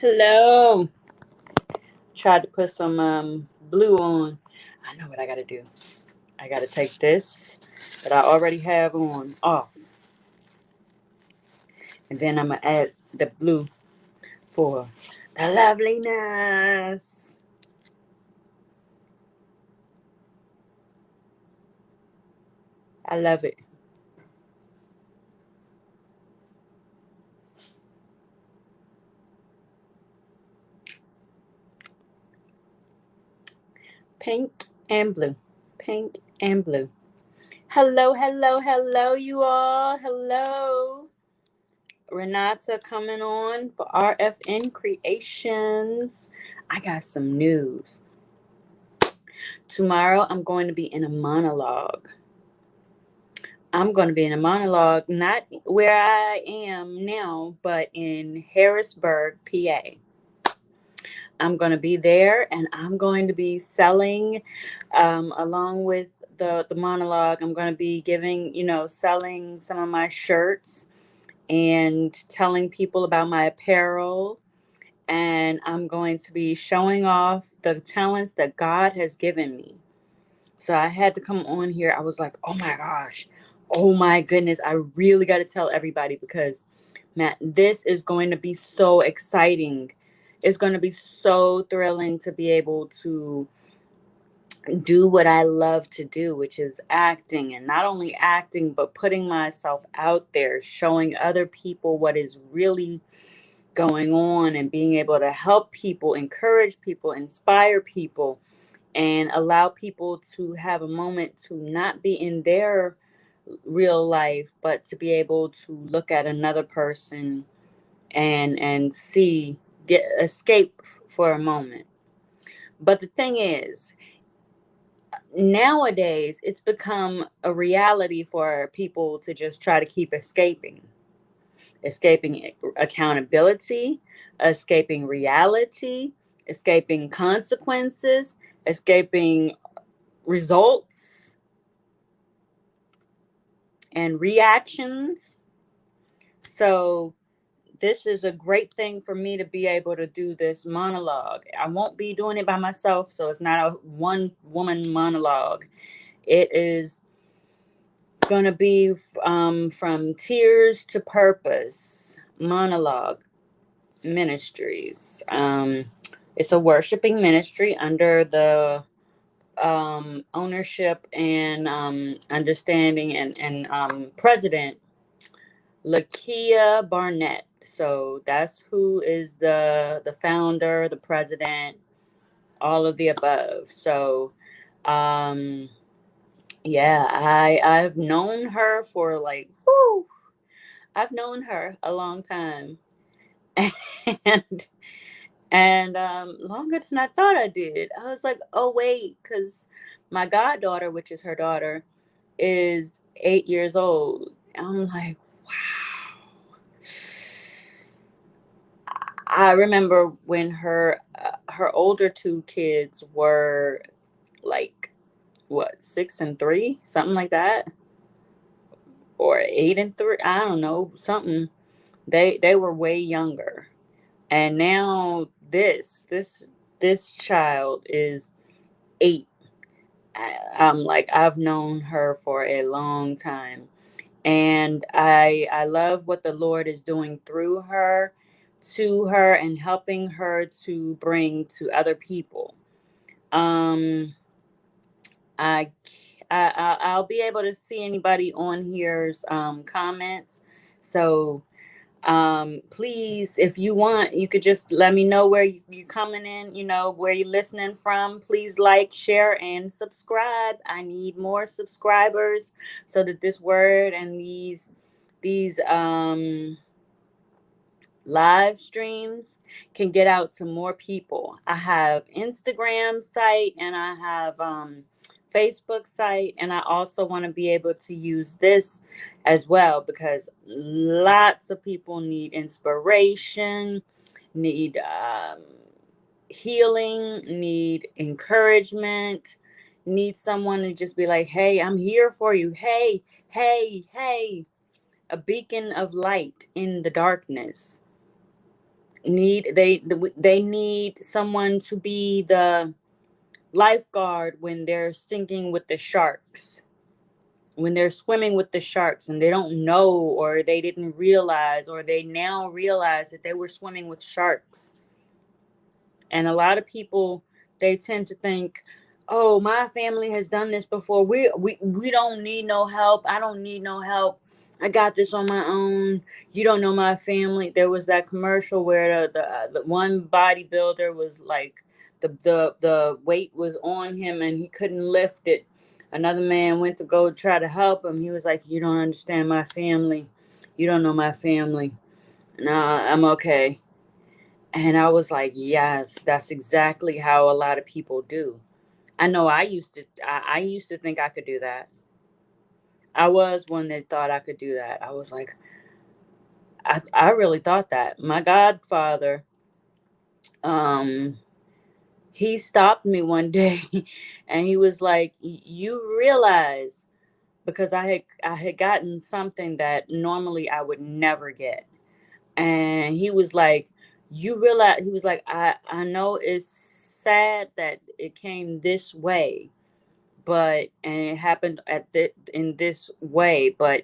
Hello. Tried to put some blue on. I know what I gotta do. I gotta take this that I already have on off, and then I'm gonna add the blue for the loveliness. I love it. Pink and blue. Pink and blue. Hello, hello, hello, you all. Hello. Renata coming on for RFN Creations. I got some news. Tomorrow I'm going to be in a monologue. I'm going to be in a monologue, not where I am now, but in Harrisburg, PA. I'm going to be there and I'm going to be selling, along with the monologue. I'm going to be giving, selling some of my shirts and telling people about my apparel. And I'm going to be showing off the talents that God has given me. So I had to come on here. I was like, oh my gosh, oh my goodness, I really got to tell everybody because, man, this is going to be so exciting. It's going to be so thrilling to be able to do what I love to do, which is acting, and not only acting, but putting myself out there, showing other people what is really going on and being able to help people, encourage people, inspire people, and allow people to have a moment to not be in their real life, but to be able to look at another person and see, get escape for a moment. But the thing is, nowadays it's become a reality for people to just try to keep escaping accountability, escaping reality, escaping consequences, escaping results and reactions. So this is a great thing for me to be able to do this monologue. I won't be doing it by myself, so it's not a one woman monologue. It is going to be from Tears to Purpose monologue ministries. It's a worshiping ministry under the ownership and understanding and president Lakia Barnett. So that's who is the founder, the president, all of the above. So um yeah, I've known her for like I've known her a long time. and longer than I thought I did. I was like, oh wait, because my goddaughter, which is her daughter, is 8 years old. I'm like, wow. I remember when her older two kids were like what 6 and 3, something like that, or 8 and 3. I don't know, something. They were way younger, and now this child is 8. I'm like, I've known her for a long time, and I love what the Lord is doing through her, to her, and helping her to bring to other people. Um, I, I'll be able to see anybody on here's comments. So please, if you want, you could just let me know where you coming in, where you listening from. Please like, share, and subscribe. I need more subscribers so that this word and these live streams can get out to more people. I have Instagram site, and I have Facebook site, and I also want to be able to use this as well because lots of people need inspiration, need healing, need encouragement, need someone to just be like, hey, I'm here for you. Hey, hey, hey, a beacon of light in the darkness. they need someone to be the lifeguard when they're sinking with the sharks, when they're swimming with the sharks and they don't know, or they didn't realize, or they now realize that they were swimming with sharks. And a lot of people, they tend to think, oh, my family has done this before. We don't need no help. I don't need no help. I got this on my own. You don't know my family. There was that commercial where the one bodybuilder was like, the weight was on him and he couldn't lift it. Another man went to go try to help him. He was like, you don't understand my family. You don't know my family. Nah, I'm okay. And I was like, yes, that's exactly how a lot of people do. I know I used to think I could do that. I was one that thought I could do that. I was like, I really thought that. My godfather, um, he stopped me one day and he was like, you realize, because I had gotten something that normally I would never get. And he was like, you realize, he was like, I know it's sad that it came this way, but and it happened in this way, but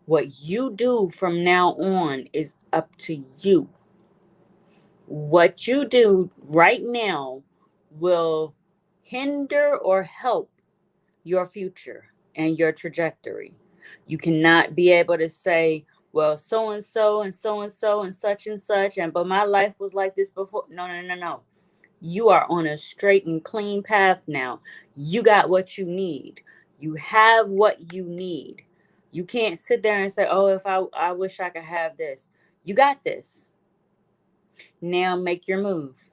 what you do from now on is up to you. What you do right now will hinder or help your future and your trajectory. You cannot be able to say, well, so and so and so and so and such, and but my life was like this before. No, no, no, no. You are on a straight and clean path now. You got what you need. You have what you need. You can't sit there and say, oh, if I wish I could have this. You got this. Now make your move.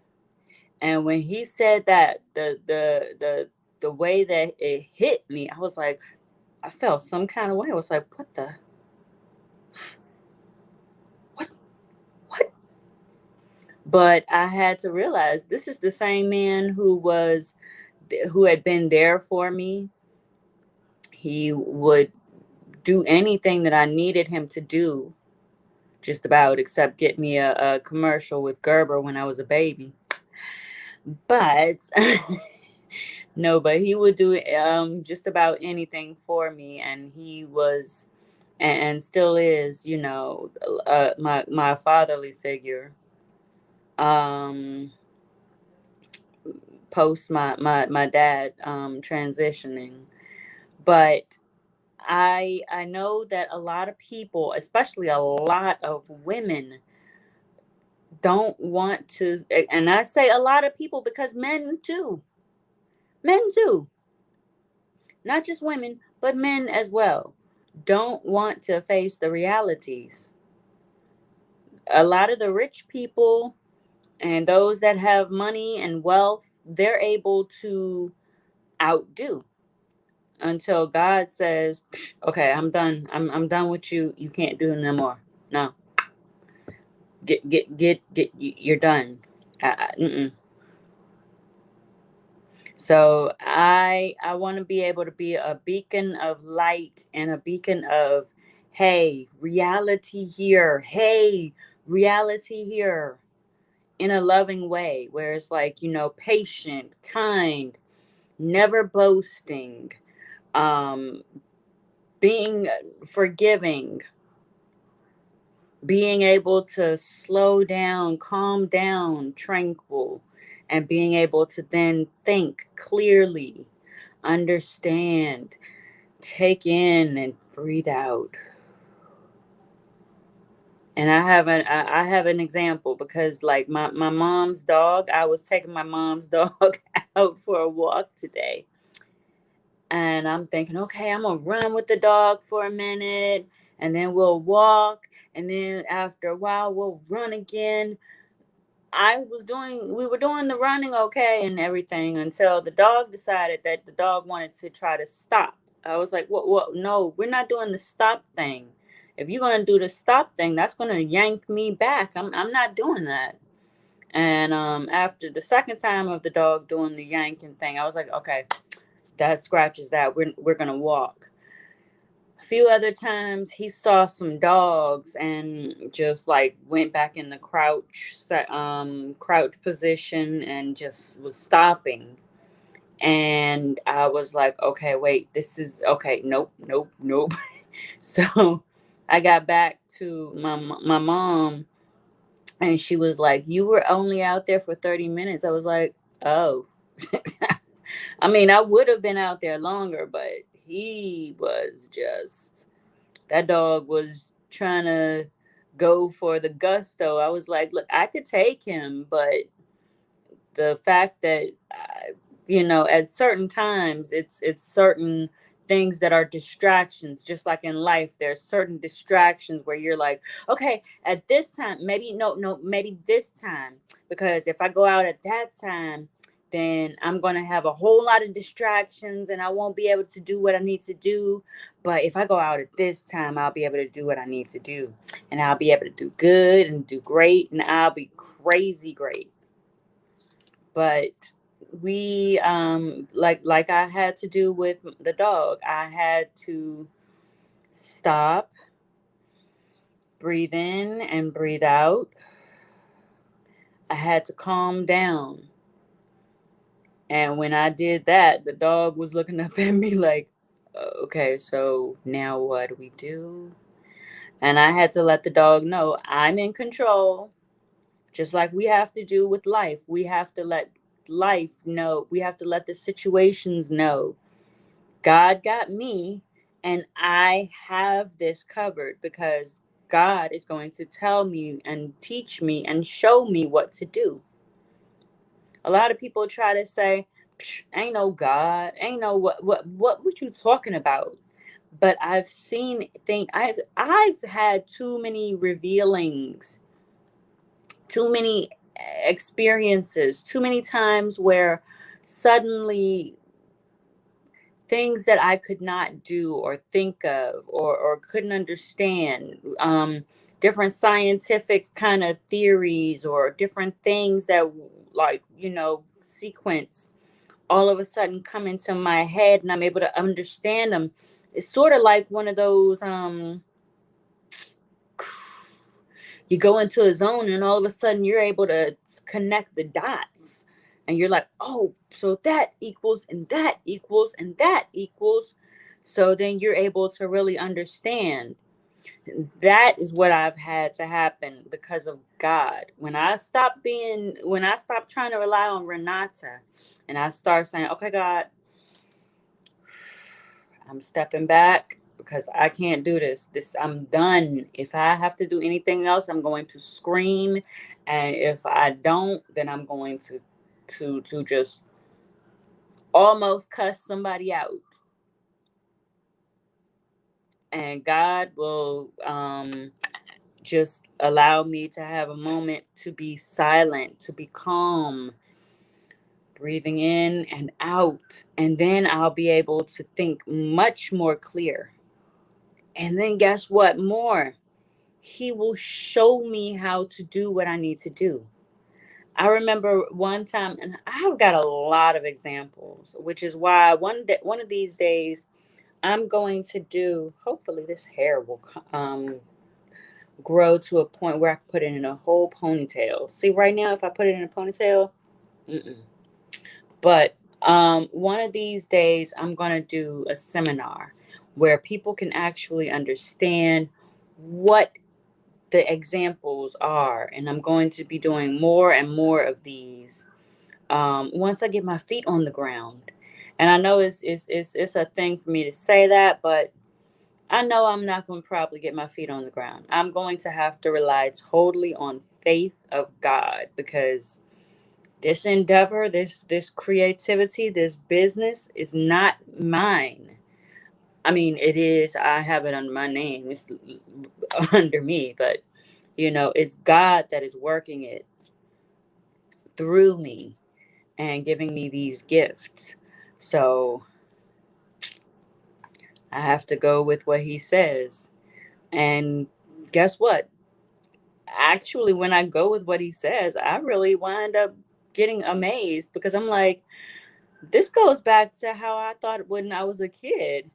And when he said that, the way that it hit me, I was like, I felt some kind of way. I was like, what, what? But I had to realize this is the same man who had been there for me. He would do anything that I needed him to do, just about, except get me a commercial with Gerber when I was a baby. But no, but he would do just about anything for me, and he was and still is, my fatherly figure. Um, Post my dad transitioning, but I know that a lot of people, especially a lot of women, don't want to, and I say a lot of people because men too, not just women, but men as well, don't want to face the realities. A lot of the rich people and those that have money and wealth, they're able to outdo until God says, "Okay, I'm done. I'm done with you. You can't do it no more. No, get. You're done." Mm-mm. So I want to be able to be a beacon of light and a beacon of, hey, reality here. Hey, reality here, in a loving way, where it's like, patient, kind, never boasting, um, being forgiving, being able to slow down, calm down, tranquil, and being able to then think clearly, understand, take in, and breathe out. And I have an example, because like my mom's dog, I was taking my mom's dog out for a walk today. And I'm thinking, okay, I'm gonna run with the dog for a minute, and then we'll walk, and then after a while we'll run again. We were doing the running okay and everything, until the dog decided that the dog wanted to try to stop. I was like, what, no, we're not doing the stop thing. If you're gonna do the stop thing, that's gonna yank me back. I'm not doing that. And after the second time of the dog doing the yanking thing, I was like, okay, that scratches that. We're gonna walk. few other times he saw some dogs and just like went back in the crouch position and just was stopping. And I was like, okay, wait, this is okay. Nope, nope, nope. So I got back to my mom, and she was like, "You were only out there for 30 minutes." I was like, "Oh." I mean, I would have been out there longer, but he was just, that dog was trying to go for the gusto. I was like, look, I could take him, but the fact that at certain times it's certain things that are distractions, just like in life there's certain distractions where you're like, okay, at this time, maybe no, maybe this time, because if I go out at that time, then I'm going to have a whole lot of distractions and I won't be able to do what I need to do. But if I go out at this time, I'll be able to do what I need to do, and I'll be able to do good and do great, and I'll be crazy great. But we like I had to do with the dog, I had to stop, breathe in and breathe out. I had to calm down. And when I did that, the dog was looking up at me like, okay, so now what do we do?" And I had to let the dog know I'm in control, just like we have to do with life. We have to let life know, we have to let the situations know God got me, and I have this covered, because God is going to tell me and teach me and show me what to do. A lot of people try to say, ain't no God, ain't no what you talking about? But I've seen things, I've had too many revealings, too many experiences, too many times where suddenly things that I could not do or think of, or couldn't understand, different scientific kind of theories or different things that, like, sequence, all of a sudden come into my head and I'm able to understand them. It's sort of like one of those, you go into a zone and all of a sudden you're able to connect the dots, and you're like, oh, so that equals and that equals and that equals. So then you're able to really understand. That is what I've had to happen because of God. When I stopped trying to rely on Renata, and I start saying, okay, God, I'm stepping back because I can't do this. I'm done. If I have to do anything else, I'm going to scream, and if I don't, then I'm going to just almost cuss somebody out. And God will just allow me to have a moment to be silent, to be calm, breathing in and out, and then I'll be able to think much more clear. And then guess what? More. He will show me how to do what I need to do. I remember one time, and I've got a lot of examples, which is why one of these days, I'm going to do. Hopefully, this hair will grow to a point where I can put it in a whole ponytail. See, right now, if I put it in a ponytail, mm-mm. But one of these days, I'm going to do a seminar where people can actually understand what the examples are, and I'm going to be doing more and more of these once I get my feet on the ground. And I know it's a thing for me to say that, but I know I'm not going to probably get my feet on the ground. I'm going to have to rely totally on faith of God, because this endeavor, this creativity, this business is not mine. I mean, it is. I have it under my name. It's under me, but it's God that is working it through me and giving me these gifts. So I have to go with what he says. And guess what? Actually, when I go with what he says, I really wind up getting amazed, because I'm like, this goes back to how I thought when I was a kid.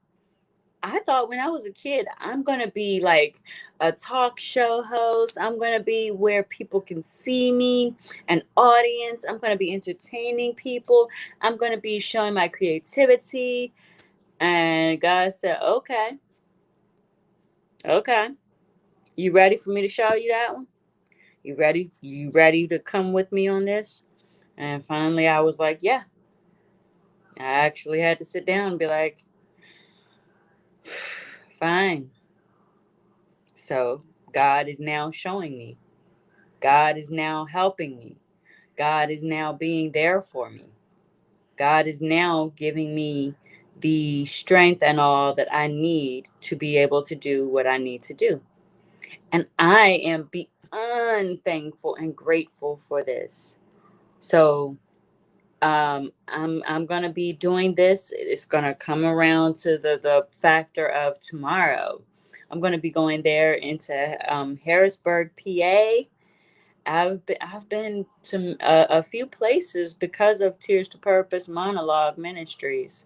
I thought when I was a kid, I'm going to be like a talk show host. I'm going to be where people can see me, an audience. I'm going to be entertaining people. I'm going to be showing my creativity. And God said, okay, okay. You ready for me to show you that one? You ready? You ready to come with me on this? And finally, I was like, yeah. I actually had to sit down and be like, fine. So God is now showing me. God is now helping me. God is now being there for me. God is now giving me the strength and all that I need to be able to do what I need to do. And I am beyond thankful and grateful for this. So I'm gonna be doing this. It's gonna come around to the factor of tomorrow. I'm gonna be going there into Harrisburg, PA. I've been to a few places because of Tears to Purpose Monologue Ministries.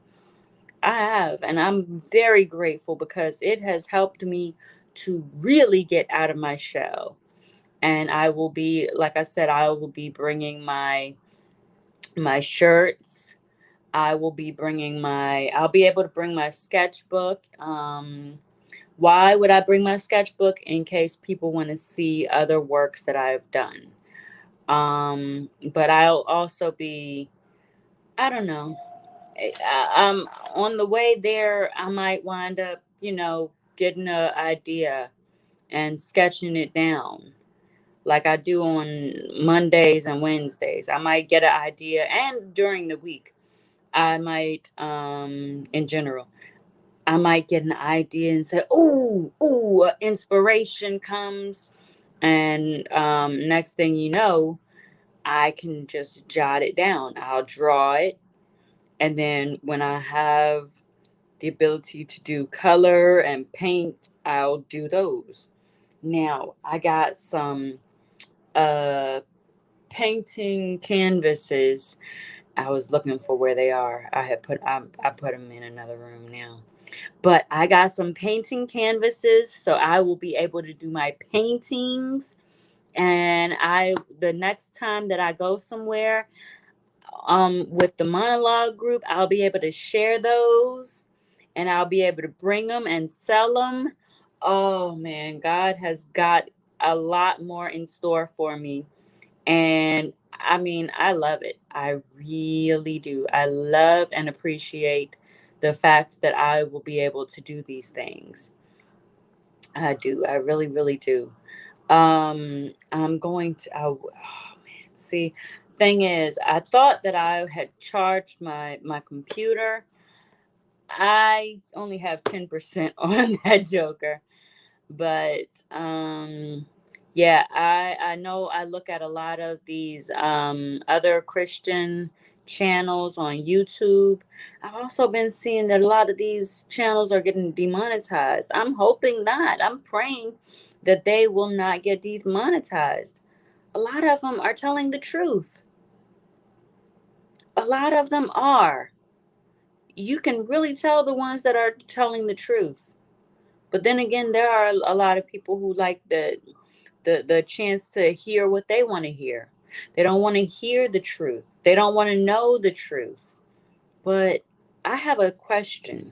I have, and I'm very grateful because it has helped me to really get out of my shell. And I will be, like I said, I will be bringing my shirts. I'll be able to bring my sketchbook. Why would I bring my sketchbook? In case people want to see other works that I've done. But I'll also be, I don't know. On the way there, I might wind up, getting an idea and sketching it down like I do on Mondays and Wednesdays. I might get an idea, and during the week, I might, in general, I might get an idea and say, "Ooh, inspiration comes," and next thing you know, I can just jot it down. I'll draw it, and then when I have the ability to do color and paint, I'll do those. Now, I got some uh painting canvases. I was looking for where they are. I put them in another room now. But I got some painting canvases, so I will be able to do my paintings. And the next time that I go somewhere, with the monologue group, I'll be able to share those, and I'll be able to bring them and sell them. Oh man, God has got a lot more in store for me. And I mean, I love it. I really do. I love and appreciate the fact that I will be able to do these things. I do. I really, really do. I'm going to. Oh man, see, thing is, I thought that I had charged my computer. I only have 10% on that joker, but yeah, I know I look at a lot of these other Christian channels on YouTube. I've also been seeing that a lot of these channels are getting demonetized. I'm hoping not. I'm praying that they will not get demonetized. A lot of them are telling the truth. A lot of them are. You can really tell the ones that are telling the truth. But then again, there are a lot of people who like the chance to hear what they want to hear. They don't want to hear the truth. They don't want to know the truth. But I have a question.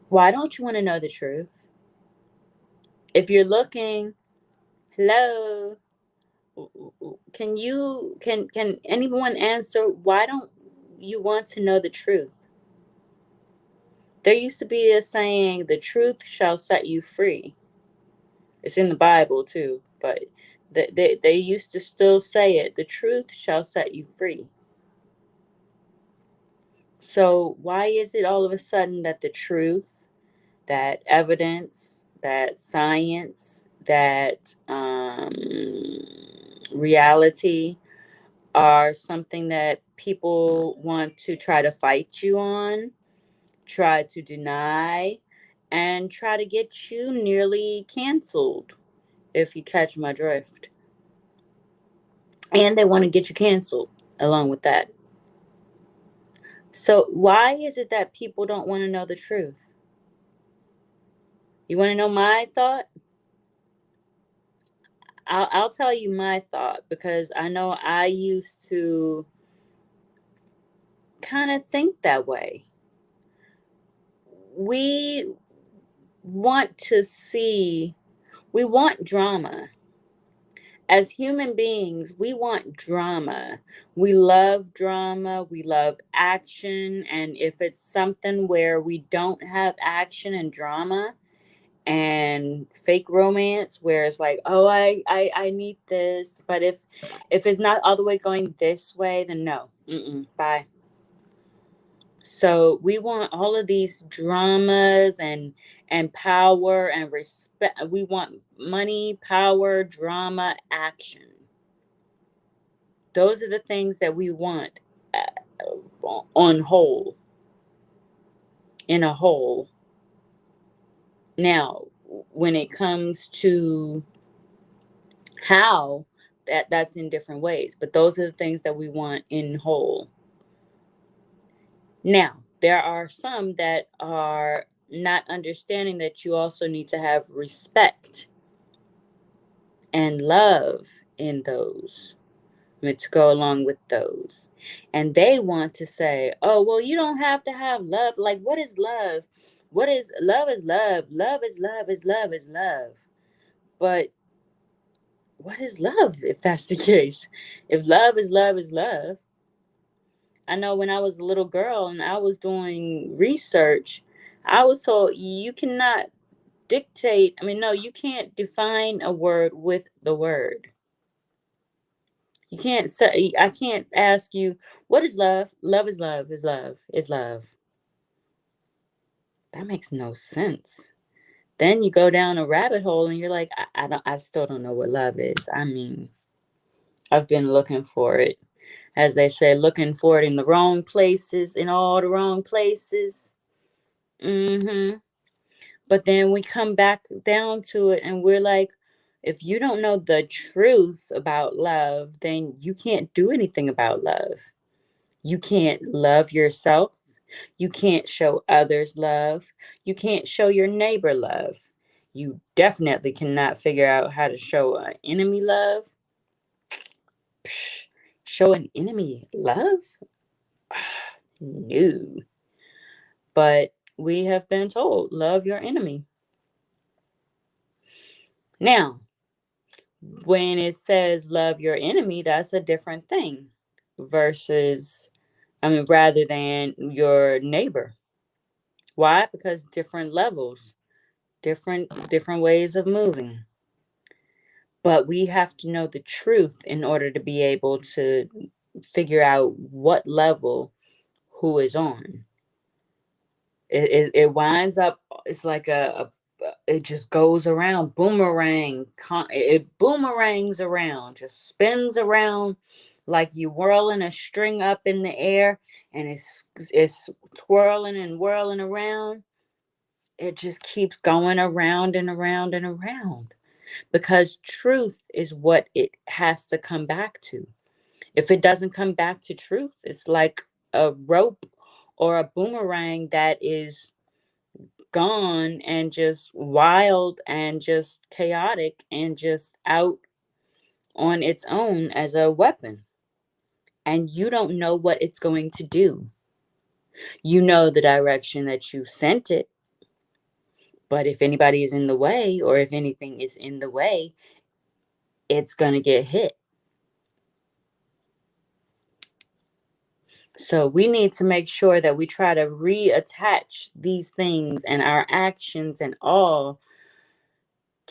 Why don't you want to know the truth? If you're looking, hello, can anyone answer why don't you want to know the truth? There used to be a saying, the truth shall set you free. It's in the Bible too, but they used to still say it, the truth shall set you free. So why is it all of a sudden that the truth, that evidence, that science, that reality are something that people want to try to fight you on, try to deny, and try to get you nearly canceled, if you catch my drift? And they want to get you canceled along with that. So why is it that people don't want to know the truth? You want to know my thought? I'll tell you my thought, because I know I used to kind of think that way. We want to see, we want drama. As human beings, we want drama. We love drama. We love action. And if it's something where we don't have action and drama and fake romance, where it's like, oh, I need this. But if it's not all the way going this way, then no. Bye. So we want all of these dramas and power and respect. We want money, power, drama, action. Those are the things that we want, on whole, in a whole. Now, when it comes to how, that's in different ways, but those are the things that we want in whole. Now, there are some that are not understanding that you also need to have respect and love in those, to go along with those. And they want to say, oh, well, you don't have to have love. Like, what is love? What is love? Is love. Love is love is love is love. But what is love if that's the case? If love is love is love. I know when I was a little girl and I was doing research, I was told you cannot dictate. I mean, no, you can't define a word with the word. You can't say, I can't ask you, what is love? Love is love is love is love. That makes no sense. Then you go down a rabbit hole and you're like, I still don't know what love is. I mean, I've been looking for it. As they say, looking for it in the wrong places, in all the wrong places. Mm-hmm. But then we come back down to it and we're like, if you don't know the truth about love, then you can't do anything about love. You can't love yourself. You can't show others love. You can't show your neighbor love. You definitely cannot figure out how to show an enemy love. Psh, show an enemy love? No. But we have been told, love your enemy. Now, when it says love your enemy, that's a different thing versus, rather than your neighbor. Why? Because different levels, different ways of moving. But we have to know the truth in order to be able to figure out what level who is on. It winds up, it's like it just goes around, boomerang. It boomerangs around, just spins around like you whirling a string up in the air, and it's twirling and whirling around. It just keeps going around and around and around, because truth is what it has to come back to. If it doesn't come back to truth, it's like a rope or a boomerang that is gone and just wild and just chaotic and just out on its own as a weapon. And you don't know what it's going to do. You know the direction that you sent it, but if anybody is in the way, or if anything is in the way, it's going to get hit. So we need to make sure that we try to reattach these things and our actions and all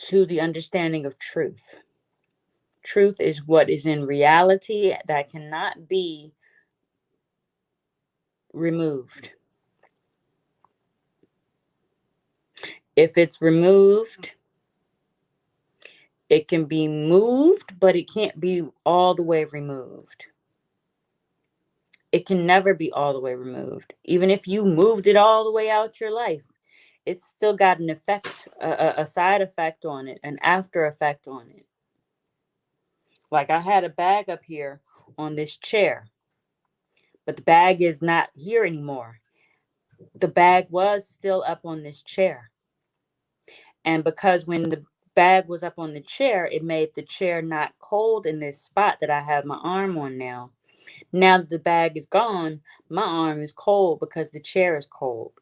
to the understanding of truth. Truth is what is in reality that cannot be removed. If it's removed, it can be moved, but it can't be all the way removed. It can never be all the way removed. Even if you moved it all the way out your life, it's still got an effect, a side effect on it, an after effect on it. Like I had a bag up here on this chair, but the bag is not here anymore. The bag was still up on this chair. And because when the bag was up on the chair, it made the chair not cold in this spot that I have my arm on now. Now that the bag is gone, my arm is cold because the chair is cold.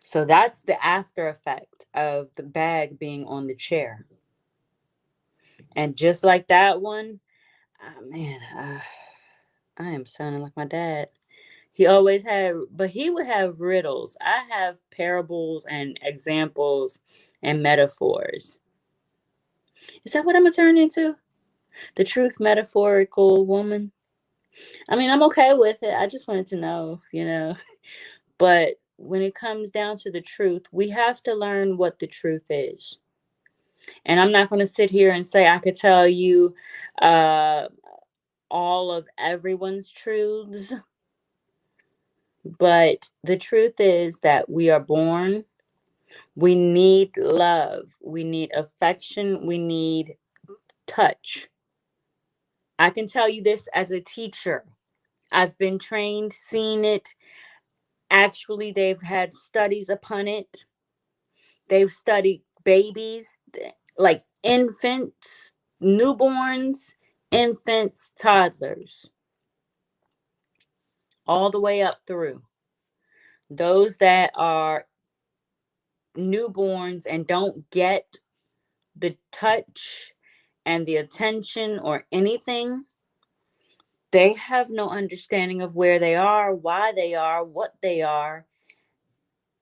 So that's the after effect of the bag being on the chair. And just like that one, oh man, I am sounding like my dad. He always had, but he would have riddles. I have parables and examples and metaphors. Is that what I'm gonna turn into? The truth metaphorical woman? I mean, I'm okay with it. I just wanted to know. But when it comes down to the truth, we have to learn what the truth is. And I'm not going to sit here and say I could tell you uh, all of everyone's truths. But the truth is that we are born. We need love. We need affection. We need touch. I can tell you this as a teacher. I've been trained, seen it. Actually, they've had studies upon it. They've studied babies, like infants, newborns, infants, toddlers, all the way up through. Those that are newborns and don't get the touch and the attention or anything, they have no understanding of where they are, why they are, what they are,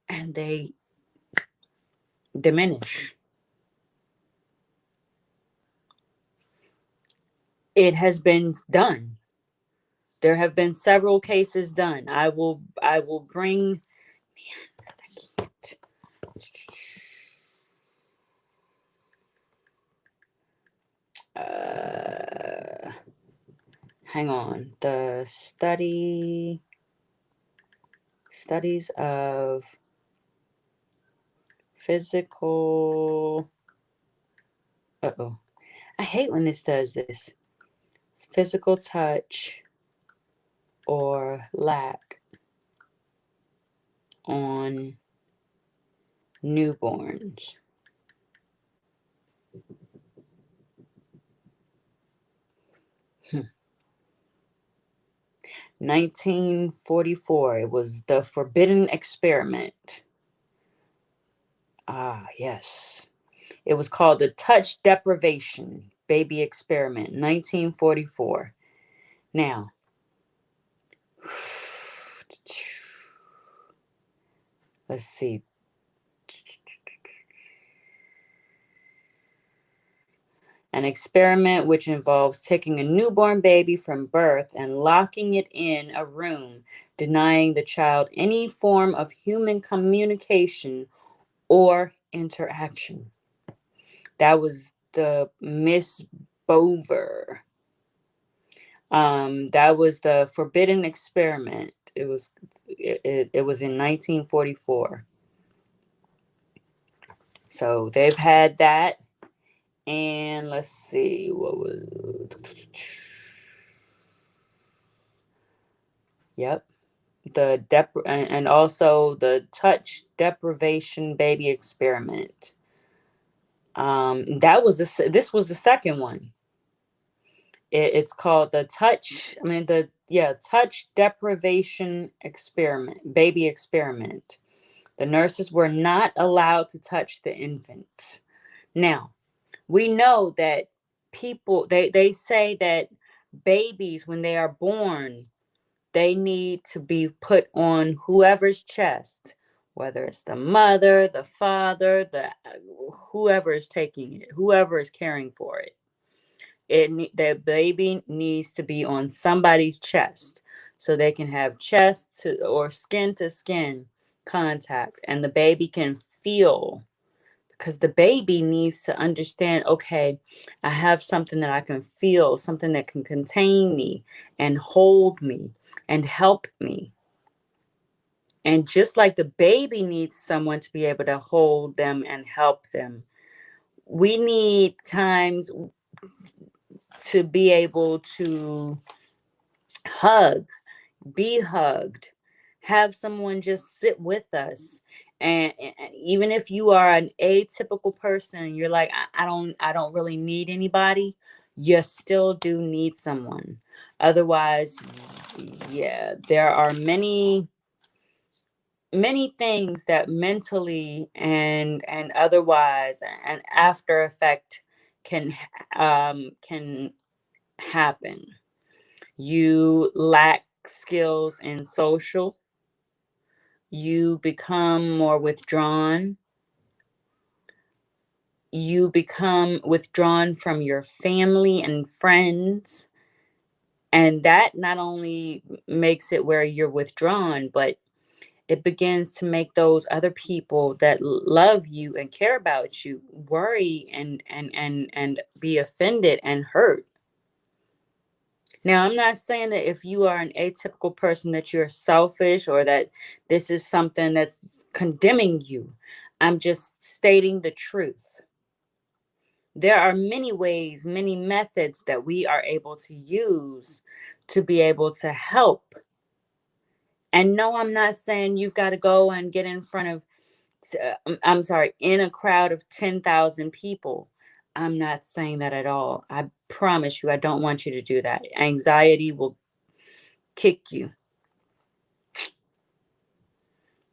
and they diminish. It has been done. There have been several cases done. I will bring uh hang on. The studies of physical uh-oh. I hate when this does this. Physical touch or lack on newborns. 1944. It was the forbidden experiment. Ah, yes. It was called the touch deprivation baby experiment, 1944. Now, let's see. An experiment which involves taking a newborn baby from birth and locking it in a room, denying the child any form of human communication or interaction. That was the Miss Bover. That was the forbidden experiment. It was in 1944. So they've had that. And let's see, what was. Yep. And also the touch deprivation baby experiment. This was the second one. It's called the touch deprivation experiment, baby experiment. The nurses were not allowed to touch the infant. Now, we know that they say that babies, when they are born, they need to be put on whoever's chest, whether it's the mother, the father, whoever is taking it, whoever is caring for it. The baby needs to be on somebody's chest so they can have chest to or skin to skin contact, and the baby can feel, because the baby needs to understand, okay, I have something that I can feel, something that can contain me and hold me and help me. And just like the baby needs someone to be able to hold them and help them, we need times to be able to Hug, be hugged, have someone just sit with us. And even if you are an atypical person, you're like, I don't really need anybody, you still do need someone. Otherwise, yeah, there are many things that mentally and otherwise and after effect can happen. You lack skills in social, you become more withdrawn, you become withdrawn from your family and friends, and that not only makes it where you're withdrawn, but it begins to make those other people that love you and care about you worry and be offended and hurt. Now, I'm not saying that if you are an atypical person that you're selfish or that this is something that's condemning you. I'm just stating the truth. There are many ways, many methods that we are able to use to be able to help. And no, I'm not saying you've got to go and get in front of, I'm sorry, in a crowd of 10,000 people. I'm not saying that at all. I promise you, I don't want you to do that. Anxiety will kick you.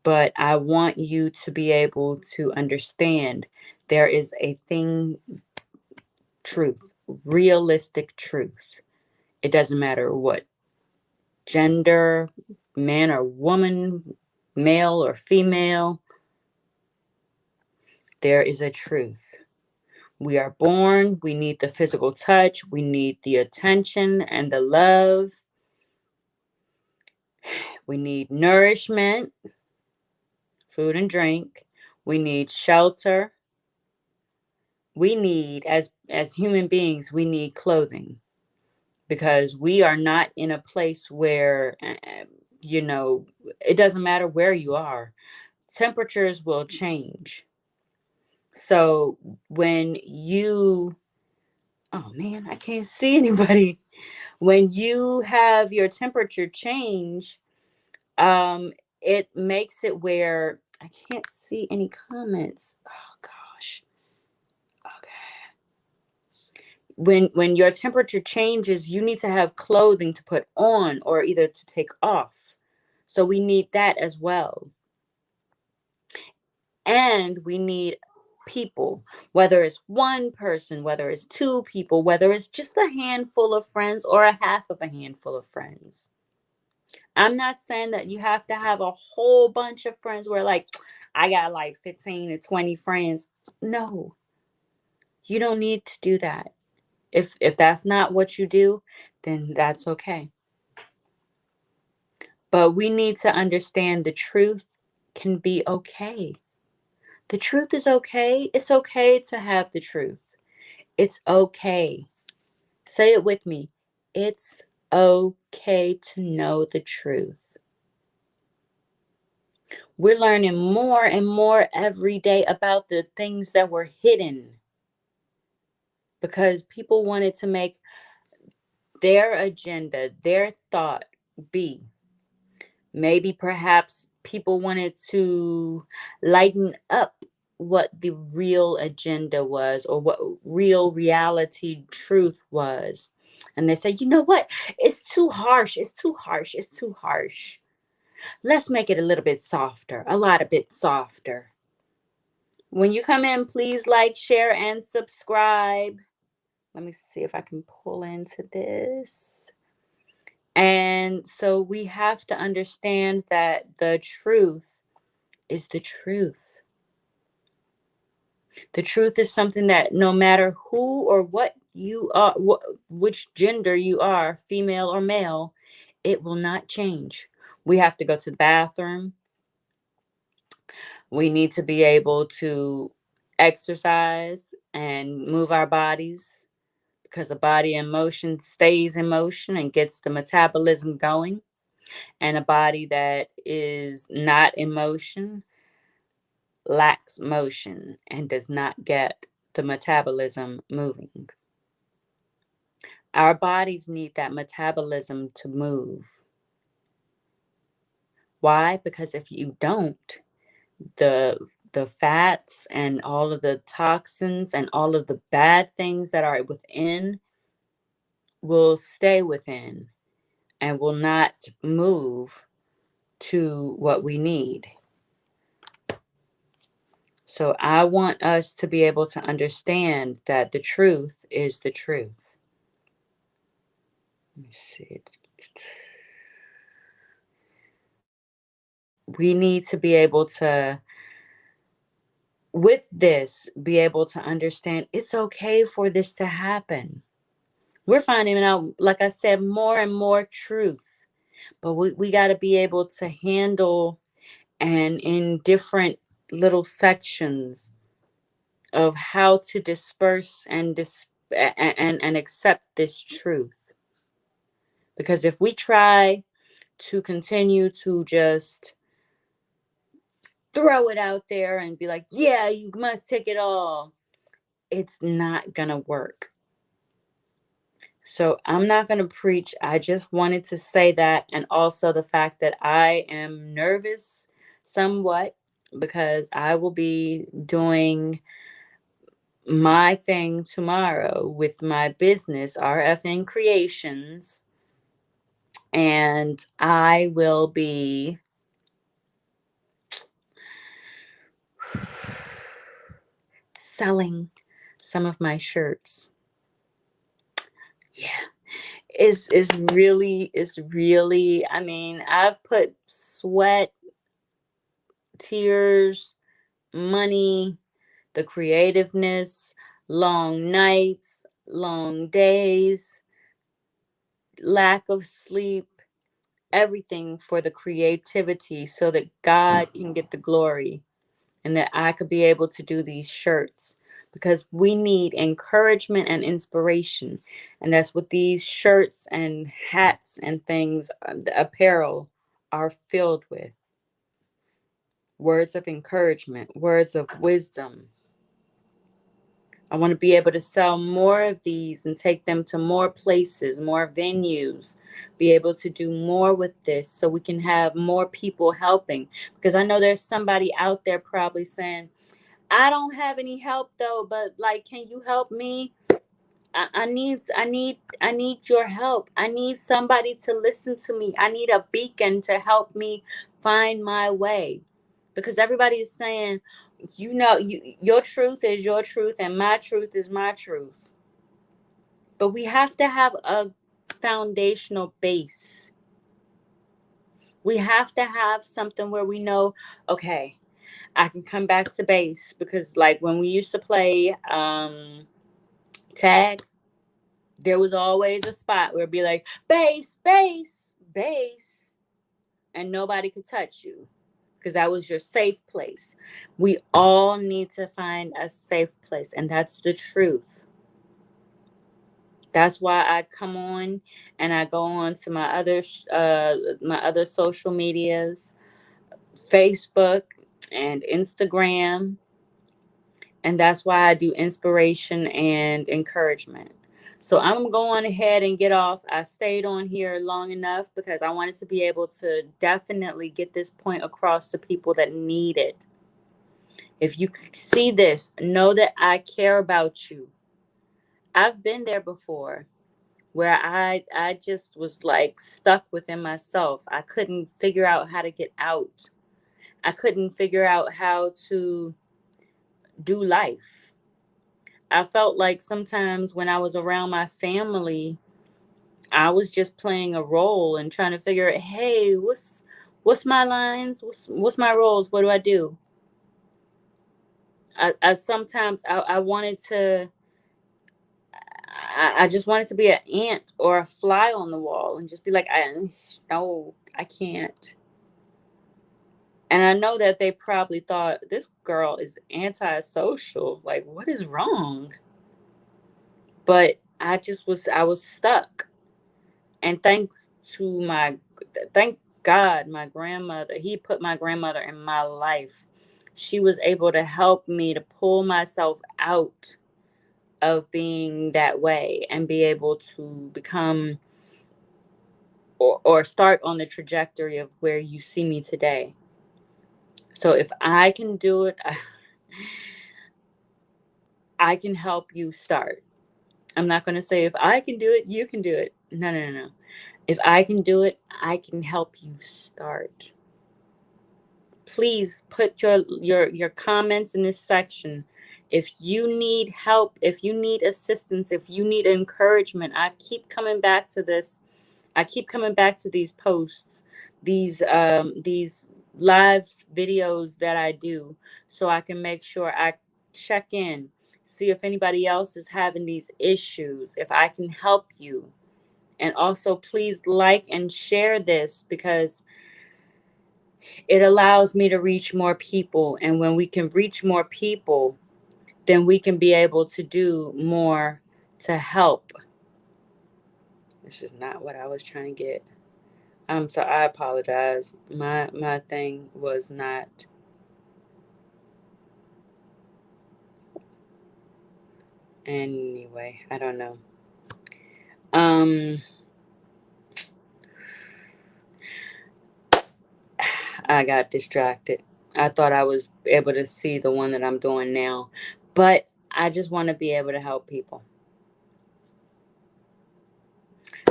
But I want you to be able to understand there is a thing, truth, realistic truth. It doesn't matter what gender, man or woman, male or female, there is a truth. We are born, we need the physical touch, we need the attention and the love, we need nourishment, food and drink, we need shelter. We need, as human beings, we need clothing, because we are not in a place where you know it doesn't matter where you are, temperatures will change. So when you, oh man, I can't see anybody. When you have your temperature change, um it makes it where I can't see any comments. Oh gosh. Okay. When your temperature changes, you need to have clothing to put on or either to take off. So we need that as well. And we need people, whether it's one person, whether it's two people, whether it's just a handful of friends or a half of a handful of friends. I'm not saying that you have to have a whole bunch of friends where, like, I got like 15 to 20 friends. No, you don't need to do that. If that's not what you do, then that's okay. But we need to understand the truth can be okay. The truth is okay. It's okay to have the truth. It's okay. Say it with me. It's okay to know the truth. We're learning more and more every day about the things that were hidden because people wanted to make their agenda, their thought be. Maybe perhaps people wanted to lighten up what the real agenda was or what real reality truth was. And they say, you know what? It's too harsh. It's too harsh. It's too harsh. Let's make it a little bit softer, a lot a bit softer. When you come in, please like, share, and subscribe. Let me see if I can pull into this. And so we have to understand that the truth is the truth. The truth is something that no matter who or what you are, which gender you are, female or male, it will not change. We have to go to the bathroom. We need to be able to exercise and move our bodies because a body in motion stays in motion and gets the metabolism going. And a body that is not in motion lacks motion and does not get the metabolism moving. Our bodies need that metabolism to move. Why? Because if you don't, the the fats and all of the toxins and all of the bad things that are within will stay within and will not move to what we need. So I want us to be able to understand that the truth is the truth. Let me see. We need to be able to, with this, be able to understand it's okay for this to happen. We're finding out, like I said, more and more truth. But we got to be able to handle and in different little sections of how to disperse and accept this truth. Because if we try to continue to just throw it out there and be like, yeah, you must take it all, it's not going to work. So I'm not going to preach. I just wanted to say that. And also the fact that I am nervous somewhat because I will be doing my thing tomorrow with my business, RFN Creations. And I will be selling some of my shirts. Yeah. It's really, I mean, I've put sweat, tears, money, the creativeness, long nights, long days, lack of sleep, everything for the creativity so that God can get the glory and that I could be able to do these shirts because we need encouragement and inspiration. And that's what these shirts and hats and things, the apparel, are filled with. Words of encouragement, words of wisdom. I want to be able to sell more of these and take them to more places, more venues, be able to do more with this so we can have more people helping. Because I know there's somebody out there probably saying, I don't have any help though, but like, can you help me? I need your help. I need somebody to listen to me. I need a beacon to help me find my way. Because everybody is saying, your truth is your truth and my truth is my truth. But we have to have a foundational base. We have to have something where we know, okay, I can come back to base because like when we used to play tag, there was always a spot where it'd be like base, base, base, and nobody could touch you because that was your safe place. We all need to find a safe place, and that's the truth. That's why I come on and I go on to my other social medias, Facebook and Instagram, and that's why I do inspiration and encouragement. So I'm going ahead and get off. I stayed on here long enough because I wanted to be able to definitely get this point across to people that need it. If you see this, know that I care about you. I've been there before where I just was like stuck within myself. I couldn't figure out how to get out. I couldn't figure out how to do life. I felt like sometimes when I was around my family, I was just playing a role and trying to figure out, hey, what's my lines? What's my roles? What do I do? I sometimes I wanted to I just wanted to be an ant or a fly on the wall and just be like, no, I can't. And I know that they probably thought this girl is antisocial. Like, what is wrong? But I was stuck. And thank God, my grandmother, he put my grandmother in my life. She was able to help me to pull myself out of being that way and be able to become or start on the trajectory of where you see me today. So if I can do it, I can help you start. I'm not going to say if I can do it, you can do it. No, no, no, no. If I can do it, I can help you start. Please put your comments in this section. If you need help, if you need assistance, if you need encouragement, I keep coming back to this. I keep coming back to these posts, these live videos that I do, so I can make sure I check in, see if anybody else is having these issues, if I can help you. And also, please like and share this because it allows me to reach more people. And when we can reach more people, then we can be able to do more to help. This is not what I was trying to get. So I apologize. My thing was not. Anyway, I don't know. I got distracted. I thought I was able to see the one that I'm doing now, but I just want to be able to help people.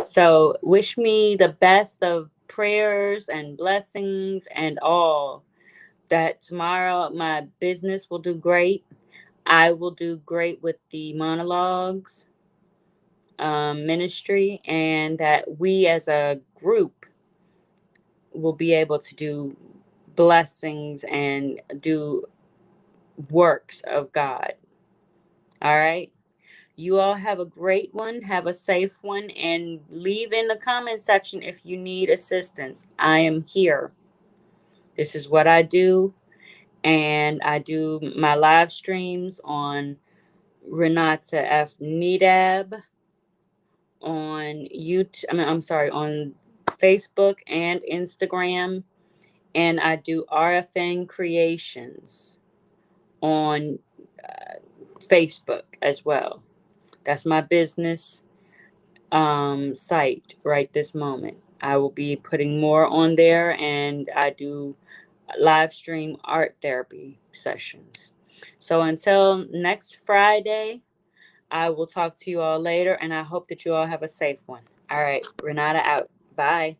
So wish me the best of prayers and blessings and all, that tomorrow my business will do great. I will do great with the monologues ministry, and that we as a group will be able to do blessings and do works of God. All right. You all have a great one. Have a safe one. And leave in the comment section if you need assistance. I am here. This is what I do. And I do my live streams on Renata F. Nedab on YouTube. I'm sorry, on Facebook and Instagram. And I do RFN Creations on Facebook as well. That's my business site right this moment. I will be putting more on there, and I do live stream art therapy sessions. So until next Friday, I will talk to you all later, and I hope that you all have a safe one. All right, Renata out. Bye.